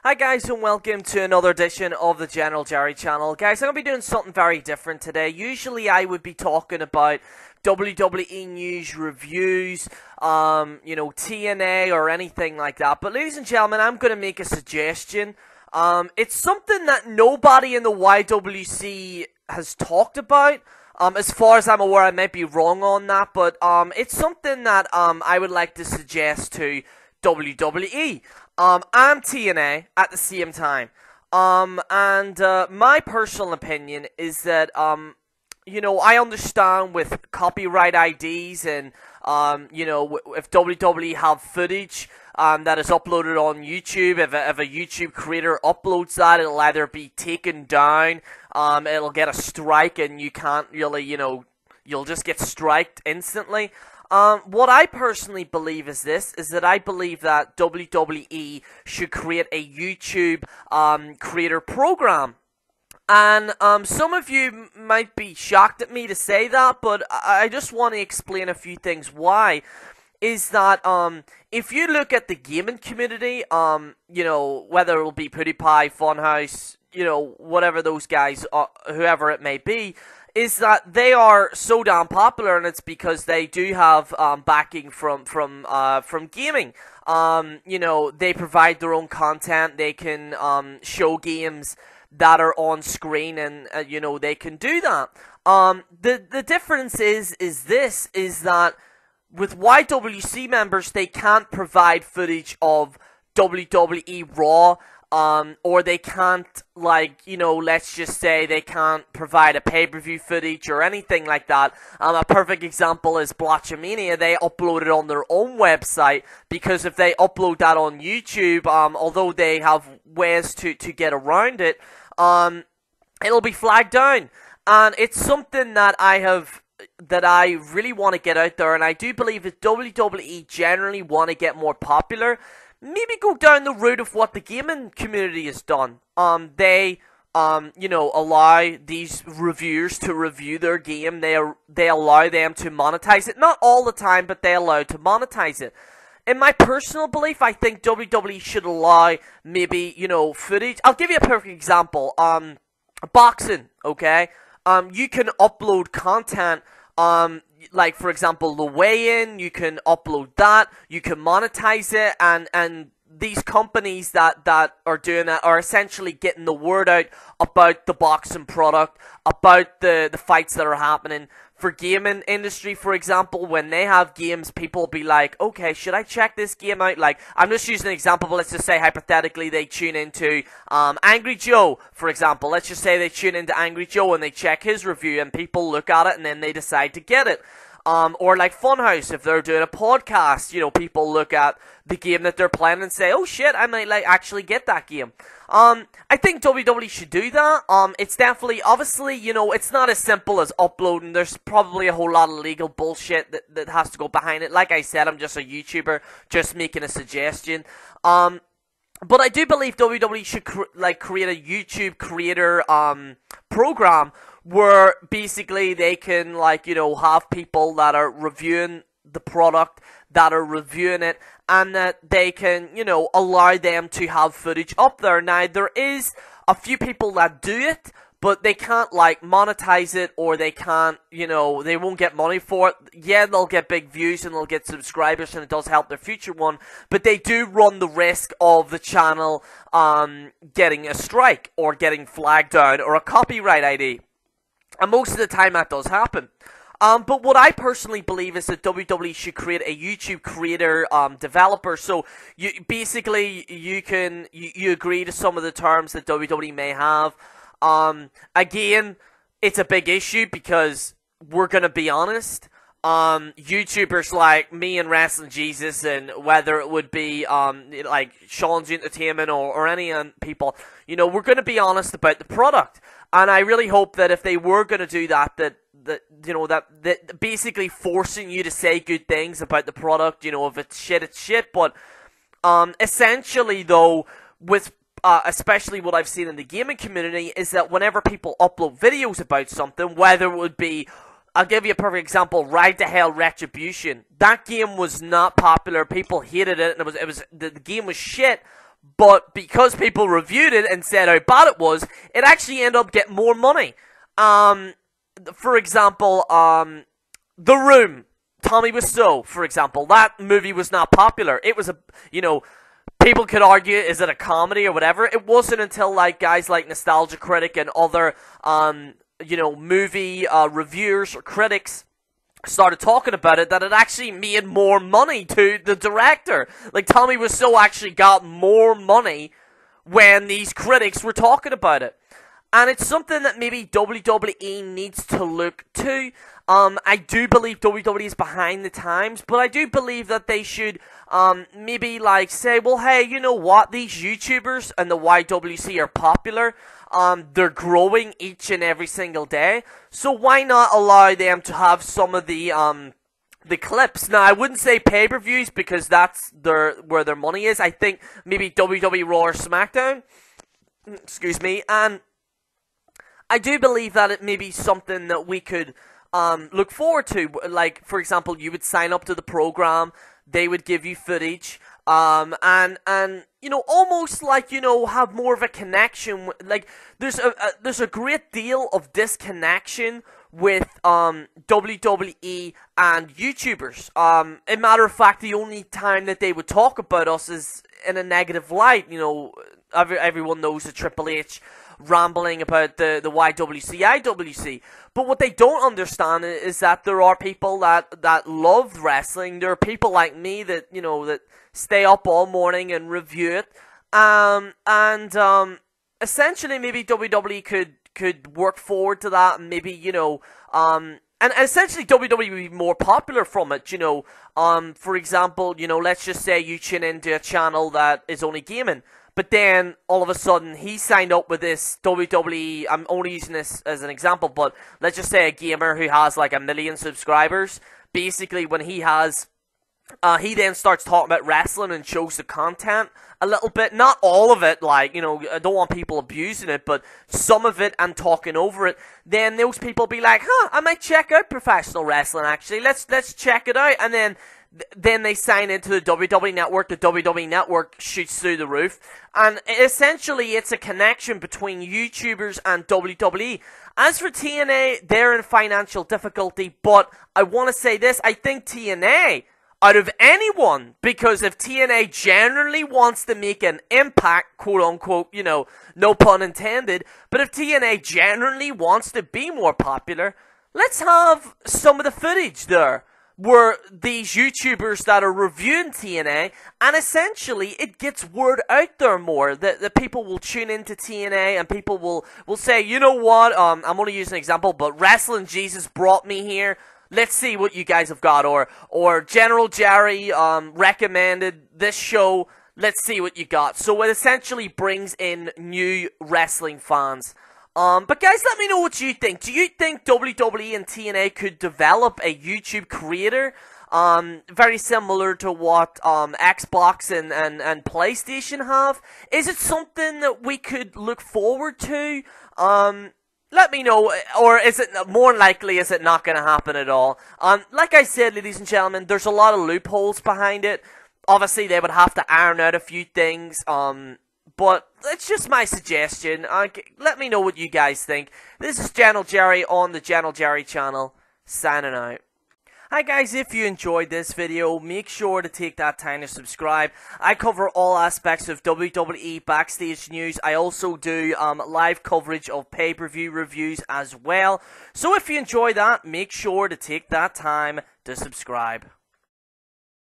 Hi guys, and welcome to another edition of the General Jerry channel. Guys, I'm going to be doing something very different today. Usually I would be talking about WWE news, reviews, TNA or anything like that. But ladies and gentlemen, I'm going to make a suggestion. It's something that nobody in the YWC has talked about. As far as I'm aware, I might be wrong on that, but it's something that I would like to suggest to WWE. And TNA at the same time. My personal opinion is that, I understand with copyright IDs and, if WWE have footage that is uploaded on YouTube, if a YouTube creator uploads that, it'll either be taken down, it'll get a strike, and you can't really, you'll just get striked instantly. What I personally believe is that I believe that WWE should create a YouTube creator program. And some of you might be shocked at me to say that, but I just want to explain a few things why. Is that if you look at the gaming community, whether it'll be PewDiePie, Funhouse, whatever those guys, whoever it may be, is that they are so damn popular, and it's because they do have backing from gaming. They provide their own content. They can show games that are on screen, and they can do that. The difference is that with YWC members, they can't provide footage of WWE Raw. Or they can't, let's just say they can't provide a pay-per-view footage or anything like that. A perfect example is Botchamania. They upload it on their own website, because if they upload that on YouTube, although they have ways to get around it, it'll be flagged down. And it's something that I really want to get out there, and I do believe that WWE generally want to get more popular. Maybe go down the route of what the gaming community has done. They allow these reviewers to review their game. They allow them to monetize it. Not all the time, but they allow to monetize it. In my personal belief, I think WWE should allow maybe, footage. I'll give you a perfect example. Boxing, okay? You can upload content, like, for example, the weigh-in, you can upload that, you can monetize it, and these companies that are doing that are essentially getting the word out about the boxing product, about the fights that are happening. For gaming industry, for example, when they have games, people will be like, okay, should I check this game out? Like, I'm just using an example, but let's just say, hypothetically, they tune into Angry Joe, for example. Let's just say they tune into Angry Joe and they check his review, and people look at it and then they decide to get it. Or like Funhouse, if they're doing a podcast, people look at the game that they're playing and say, oh shit, I might actually get that game. I think WWE should do that. It's definitely, obviously, it's not as simple as uploading. There's probably a whole lot of legal bullshit that has to go behind it. Like I said, I'm just a YouTuber, just making a suggestion. But I do believe WWE should create a YouTube creator program where basically they can have people that are reviewing the product, that are reviewing it, and that they can allow them to have footage up there. Now, there is a few people that do it, but they can't monetize it, or they can't, they won't get money for it. Yeah, they'll get big views and they'll get subscribers, and it does help their future one, but they do run the risk of the channel getting a strike, or getting flagged down, or a copyright ID. And most of the time that does happen. But what I personally believe is that WWE should create a YouTube creator developer. So you agree to some of the terms that WWE may have. Again, it's a big issue, because we're gonna be honest. YouTubers like me and Wrestling Jesus, and whether it would be like Sean's Entertainment or any people, we're gonna be honest about the product. And I really hope that if they were gonna do that that basically forcing you to say good things about the product, if it's shit, it's shit. But essentially, though, with especially what I've seen in the gaming community, is that whenever people upload videos about something, whether it would be, I'll give you a perfect example, Ride to Hell Retribution. That game was not popular. People hated it, and the game was shit. but because people reviewed it and said how bad it was, it actually ended up getting more money. For example, The Room, Tommy Wiseau, for example, that movie was not popular. It was people could argue, is it a comedy or whatever? It wasn't until guys like Nostalgia Critic and other movie reviewers or critics started talking about it that it actually made more money to the director. Like, Tommy Wiseau actually got more money when these critics were talking about it. And it's something that maybe WWE needs to look to. I do believe WWE is behind the times, but I do believe that they should maybe say, well, hey, you know what? These YouTubers and the YWC are popular. They're growing each and every single day. So why not allow them to have some of the clips? Now, I wouldn't say pay-per-views because that's where their money is. I think maybe WWE Raw or SmackDown. Excuse me. And I do believe that it may be something that we could look forward to. Like, for example, you would sign up to the program, they would give you footage, and almost have more of a connection. Like, there's a great deal of disconnection with WWE and YouTubers. A matter of fact, the only time that they would talk about us is in a negative light. Everyone knows the Triple H rambling about the YWC, IWC. But what they don't understand is that there are people that love wrestling. There are people like me that stay up all morning and review it. Essentially, maybe WWE could work forward to that, and maybe and essentially WWE would be more popular from it. For example, let's just say you tune into a channel that is only gaming. But then, all of a sudden, he signed up with this WWE, I'm only using this as an example, but let's just say a gamer who has 1 million subscribers. Basically, when he then starts talking about wrestling and shows the content a little bit. Not all of it, I don't want people abusing it, but some of it and talking over it. Then those people be like, I might check out professional wrestling, actually. Let's check it out. And then they sign into the WWE Network. The WWE Network shoots through the roof. And essentially, it's a connection between YouTubers and WWE. As for TNA, they're in financial difficulty. But I want to say this. I think TNA, out of anyone, because if TNA generally wants to make an impact, quote unquote, no pun intended, but if TNA generally wants to be more popular, let's have some of the footage there where these YouTubers that are reviewing TNA, and essentially it gets word out there more, that people will tune into TNA, and people will say, you know what, I'm only using an example, but Wrestling Jesus brought me here, let's see what you guys have got, or General Jerry recommended this show, let's see what you got. So it essentially brings in new wrestling fans. But guys, let me know what you think. Do you think WWE and TNA could develop a YouTube creator, very similar to what Xbox and PlayStation have? Is it something that we could look forward to? Let me know, or is it more likely is it not going to happen at all? Like I said, ladies and gentlemen, there's a lot of loopholes behind it. Obviously, they would have to iron out a few things. But it's just my suggestion. Let me know what you guys think. This is General Jerry on the General Jerry channel, signing out. Hi guys, if you enjoyed this video, make sure to take that time to subscribe. I cover all aspects of WWE backstage news. I also do live coverage of pay-per-view reviews as well. So if you enjoy that, make sure to take that time to subscribe.